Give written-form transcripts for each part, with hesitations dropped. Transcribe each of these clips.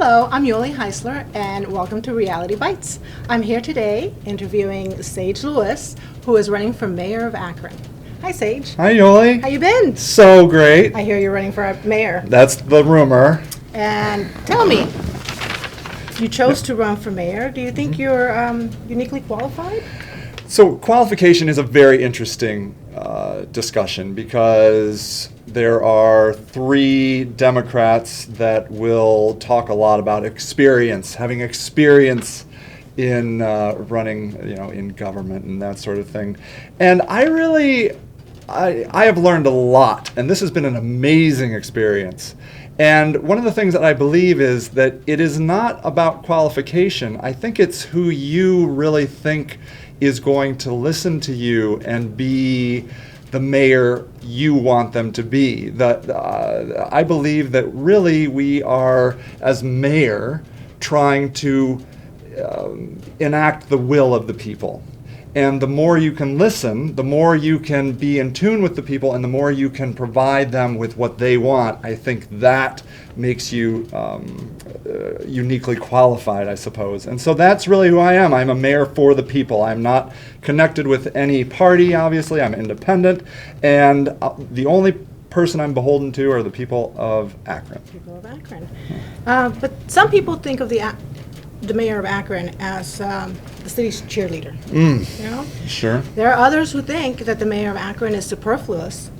Hello, I'm Yoly Heisler, and welcome to Reality Bites. I'm here today interviewing Sage Lewis, who is running for mayor of Akron. Hi, Sage. Hi, Yoly. How you been? So great. I hear you're running for mayor. That's the rumor. And tell me, you chose to run for mayor. Do you think you're uniquely qualified? So qualification is a very interesting discussion because there are three Democrats that will talk a lot about experience, having experience in running, in government and that sort of thing. And I have learned a lot, and this has been an amazing experience. And one of the things that I believe is that it is not about qualification. I think it's who you really think is going to listen to you and be the mayor you want them to be. I believe that really we are, as mayor, trying to enact the will of the people. And the more you can listen, the more you can be in tune with the people, and the more you can provide them with what they want. I think that makes you uniquely qualified, I suppose. And so that's really who I am. I'm a mayor for the people. I'm not connected with any party, obviously. I'm independent. And the only person I'm beholden to are the people of Akron. People of Akron. But some people think of the mayor of Akron as the city's cheerleader. Sure. There are others who think that the mayor of Akron is superfluous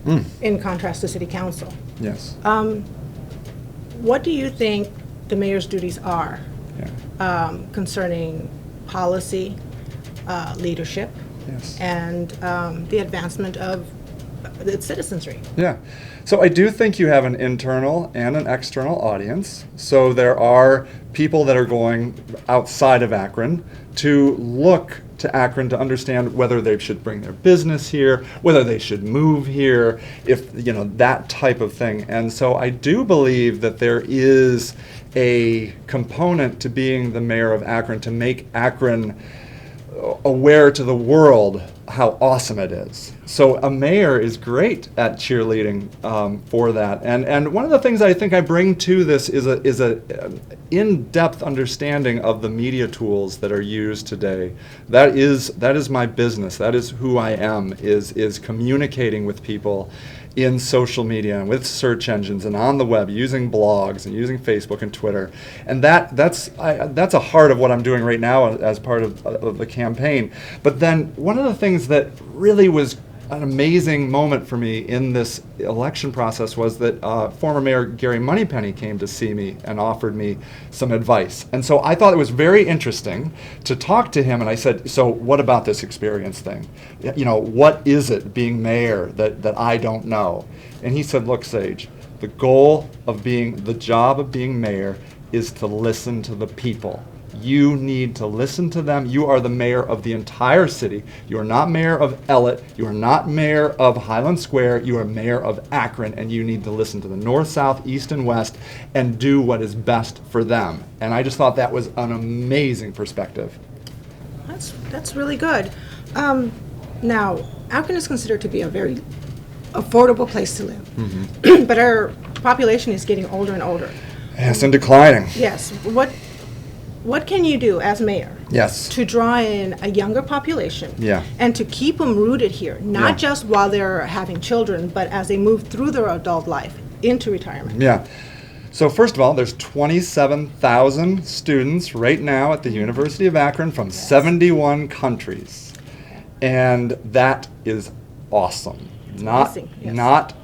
in contrast to city council. Yes. What do you think the mayor's duties are concerning policy, leadership, Yes. and the advancement of its citizenry? Yeah. So I do think you have an internal and an external audience. So there are people that are going outside of Akron to look to Akron to understand whether they should bring their business here, whether they should move here, if, that type of thing. And so I do believe that there is a component to being the mayor of Akron to make Akron aware to the world how awesome it is. So a mayor is great at cheerleading for that. And one of the things I think I bring to this is a in-depth understanding of the media tools that are used today. That is my business. That is who I am, is communicating with people in social media and with search engines and on the web, using blogs and using Facebook and Twitter. And that's a heart of what I'm doing right now as part of the campaign. But then one of the things that really was an amazing moment for me in this election process was that former Mayor Gary Moneypenny came to see me and offered me some advice. And so I thought it was very interesting to talk to him, and I said, so what about this experience thing? What is it being mayor that I don't know? And he said, look, Sage, the job of being mayor is to listen to the people. You need to listen to them. You are the mayor of the entire city. You are not mayor of Ellet. You are not mayor of Highland Square. You are mayor of Akron, and you need to listen to the north, south, east, and west and do what is best for them. And I just thought that was an amazing perspective. That's really good. Now, Akron is considered to be a very affordable place to live, but our population is getting older and older. Yes, and declining. Yes. What can you do as mayor to draw in a younger population and to keep them rooted here, not just while they're having children, but as they move through their adult life into retirement? Yeah. So first of all, there's 27,000 students right now at the University of Akron from 71 countries. And that is awesome. Not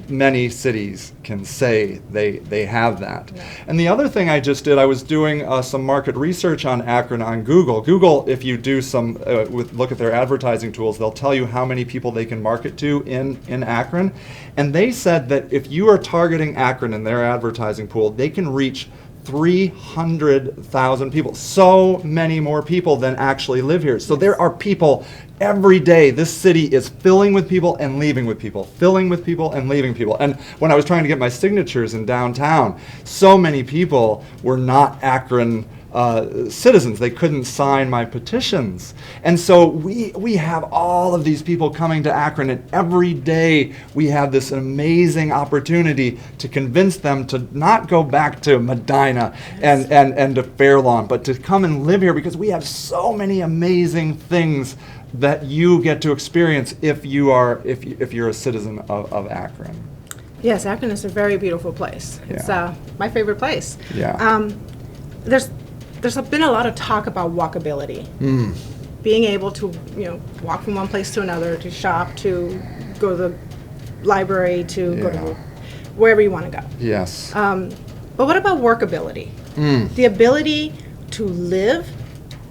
many cities can say they have that. Yeah. And the other thing I just did, I was doing some market research on Akron on Google. Google, if you do some look at their advertising tools, they'll tell you how many people they can market to in Akron. And they said that if you are targeting Akron in their advertising pool, they can reach 300,000 people, so many more people than actually live here. So there are people every day. This city is filling with people and leaving with people, filling with people and leaving people. And when I was trying to get my signatures in downtown, so many people were not Akron citizens. They couldn't sign my petitions. And so we have all of these people coming to Akron, and every day we have this amazing opportunity to convince them to not go back to Medina and to Fair Lawn, but to come and live here, because we have so many amazing things that you get to experience if you're a citizen of Akron. Yes, Akron is a very beautiful place. It's my favorite place. Yeah. There's been a lot of talk about walkability. Being able to, walk from one place to another, to shop, to go to the library, to go to wherever you want to go. Yes. But what about workability? The ability to live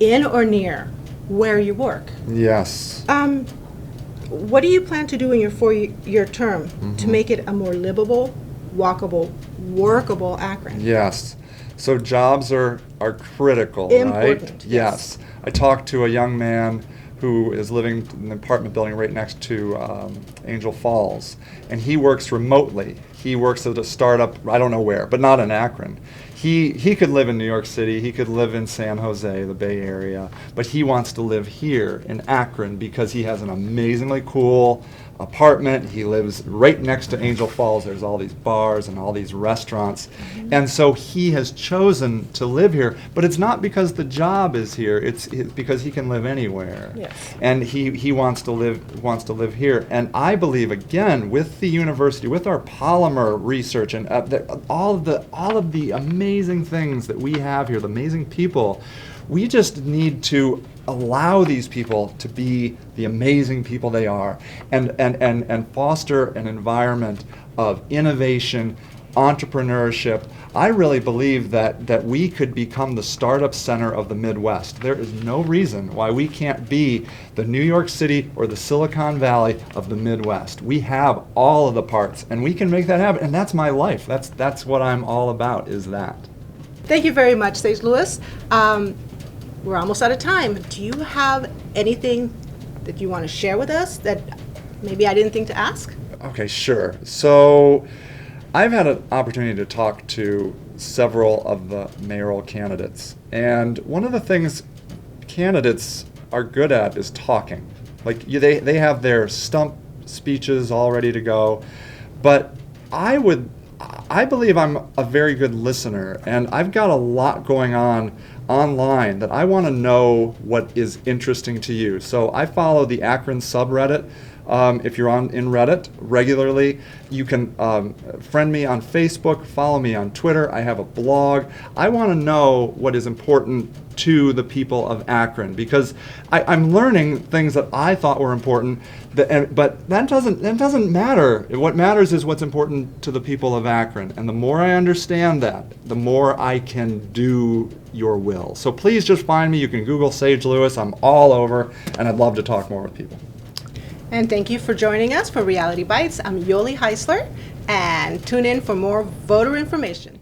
in or near where you work. Yes. What do you plan to do in your 4-year term to make it a more livable, walkable, workable Akron? Yes. So jobs are critical, Important, right? yes. I talked to a young man who is living in an apartment building right next to Angel Falls, and he works remotely. He works at a startup, I don't know where, but not in Akron. He could live in New York City, he could live in San Jose, the Bay Area, but he wants to live here in Akron because he has an amazingly cool apartment. He lives right next to Angel Falls. There's all these bars and all these restaurants. And so he has chosen to live here, but it's not because the job is here, it's because he can live anywhere. Yes. And he wants to live here. And I believe, again, with the university, with our polymer research and all of the amazing things that we have here, the amazing people, we just need to allow these people to be the amazing people they are, and foster an environment of innovation, entrepreneurship. I really believe that we could become the startup center of the Midwest. There is no reason why we can't be the New York City or the Silicon Valley of the Midwest. We have all of the parts, and we can make that happen, and that's my life. That's what I'm all about, is that. Thank you very much, Sage Lewis. We're almost out of time. Do you have anything that you want to share with us that maybe I didn't think to ask? Okay, sure. So I've had an opportunity to talk to several of the mayoral candidates, and one of the things candidates are good at is talking. Like they have their stump speeches all ready to go, but I believe I'm a very good listener, and I've got a lot going on online that I want to know what is interesting to you. So I follow the Akron subreddit. If you're in Reddit regularly, you can friend me on Facebook, follow me on Twitter. I have a blog. I want to know what is important to the people of Akron, because I'm learning things that I thought were important, but that doesn't matter. What matters is what's important to the people of Akron, and the more I understand that, the more I can do your will. So please just find me. You can Google Sage Lewis. I'm all over, and I'd love to talk more with people. And thank you for joining us for Reality Bites. I'm Yoly Heisler, and tune in for more voter information.